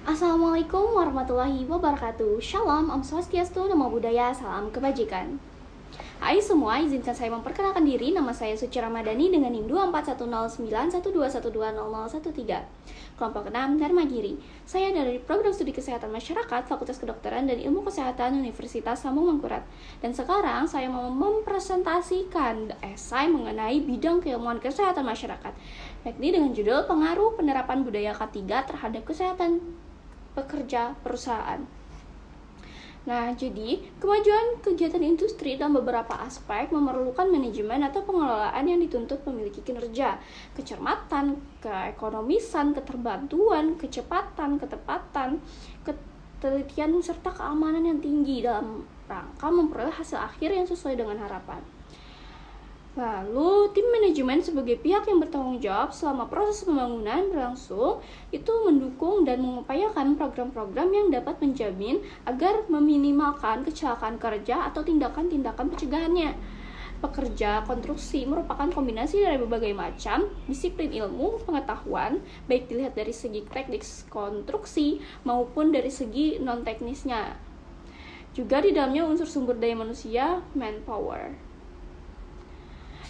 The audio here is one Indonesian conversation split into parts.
Assalamualaikum warahmatullahi wabarakatuh. Shalom, Om Swastiastu, Namo Buddhaya, salam kebajikan. Hai semua, izinkan saya memperkenalkan diri. Nama saya Suci Ramadhani dengan NIM 24109121200013. Kelompok 6 Dharmagiri. Saya dari Program Studi Kesehatan Masyarakat, Fakultas Kedokteran dan Ilmu Kesehatan Universitas Lambung Mangkurat. Dan sekarang saya mau mempresentasikan esai mengenai bidang keilmuan kesehatan masyarakat, yakni dengan judul Pengaruh Penerapan Budaya K3 terhadap Kesehatan Pekerja Perusahaan. Nah, jadi kemajuan kegiatan industri dalam beberapa aspek memerlukan manajemen atau pengelolaan yang dituntut memiliki kinerja, kecermatan, keekonomisan, keterbantuan, kecepatan, ketepatan, ketelitian, serta keamanan yang tinggi dalam rangka memperoleh hasil akhir yang sesuai dengan harapan. Lalu, tim manajemen sebagai pihak yang bertanggung jawab selama proses pembangunan berlangsung itu mendukung dan mengupayakan program-program yang dapat menjamin agar meminimalkan kecelakaan kerja atau tindakan-tindakan pencegahannya. Pekerja konstruksi merupakan kombinasi dari berbagai macam disiplin ilmu pengetahuan, baik dilihat dari segi teknik konstruksi maupun dari segi non-teknisnya. Juga di dalamnya unsur sumber daya manusia, manpower.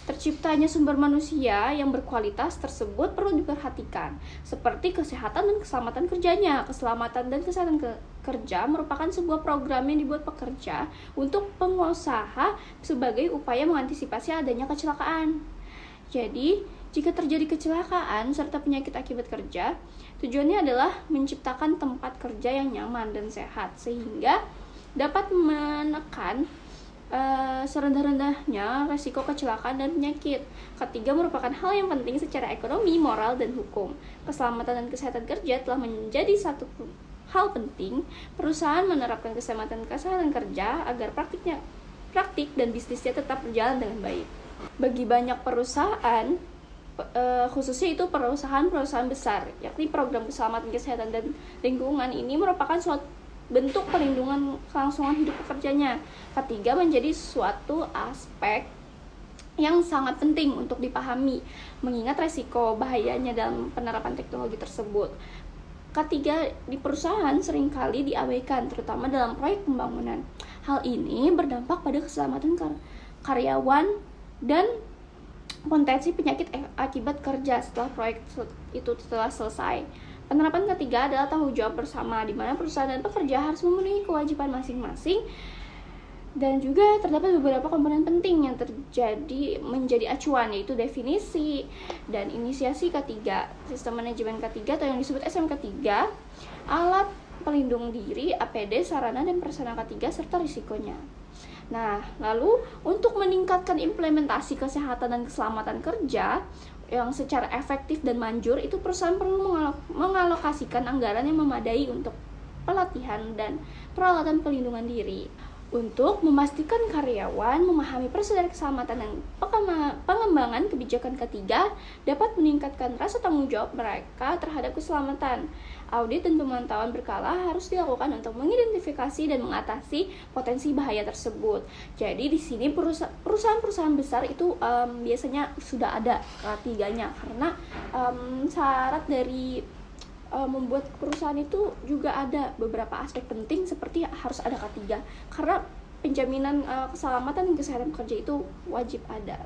Terciptanya sumber manusia yang berkualitas tersebut perlu diperhatikan, seperti kesehatan dan keselamatan kerjanya. Keselamatan dan kesehatan kerja merupakan sebuah program yang dibuat pekerja untuk pengusaha sebagai upaya mengantisipasi adanya kecelakaan. Jadi, jika terjadi kecelakaan serta penyakit akibat kerja, tujuannya adalah menciptakan tempat kerja yang nyaman dan sehat, sehingga dapat menekan serendah-rendahnya resiko kecelakaan dan penyakit. Ketiga merupakan hal yang penting secara ekonomi, moral, dan hukum. Keselamatan dan kesehatan kerja telah menjadi satu hal penting. Perusahaan menerapkan keselamatan kerja agar praktik dan bisnisnya tetap berjalan dengan baik. Bagi banyak perusahaan, khususnya itu perusahaan-perusahaan besar, yakni program keselamatan kesehatan dan lingkungan ini merupakan suatu bentuk perlindungan kelangsungan hidup pekerjanya. Ketiga menjadi suatu aspek yang sangat penting untuk dipahami, mengingat resiko bahayanya dalam penerapan teknologi tersebut. Ketiga, di perusahaan seringkali diabaikan, terutama dalam proyek pembangunan. Hal ini berdampak pada keselamatan karyawan dan potensi penyakit akibat kerja setelah proyek itu telah selesai. Penerapan ketiga adalah tanggung jawab bersama, di mana perusahaan dan pekerja harus memenuhi kewajiban masing-masing, dan juga terdapat beberapa komponen penting yang menjadi acuan, yaitu definisi dan inisiasi ketiga, sistem manajemen ketiga atau yang disebut SMK3, alat pelindung diri, APD, sarana dan prasarana ketiga, serta risikonya. Nah, lalu untuk meningkatkan implementasi kesehatan dan keselamatan kerja yang secara efektif dan manjur, itu perusahaan perlu mengalokasikan anggaran yang memadai untuk pelatihan dan peralatan pelindungan diri. Untuk memastikan karyawan memahami prosedur keselamatan dan pengembangan kebijakan ketiga dapat meningkatkan rasa tanggung jawab mereka terhadap keselamatan. Audit dan pemantauan berkala harus dilakukan untuk mengidentifikasi dan mengatasi potensi bahaya tersebut. Jadi di sini perusahaan-perusahaan besar itu biasanya sudah ada ketiganya, karena syarat dari membuat perusahaan itu juga ada beberapa aspek penting seperti harus ada K3, karena penjaminan keselamatan dan kesehatan pekerja itu wajib ada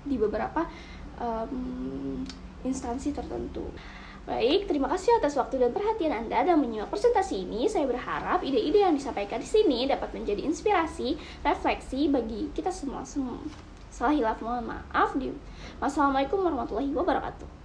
di beberapa instansi tertentu. Baik, terima kasih atas waktu dan perhatian Anda dalam menyimak presentasi ini. Saya berharap ide-ide yang disampaikan di sini dapat menjadi inspirasi, refleksi bagi kita semua. Salah hilaf, mohon maaf. Wassalamualaikum warahmatullahi wabarakatuh.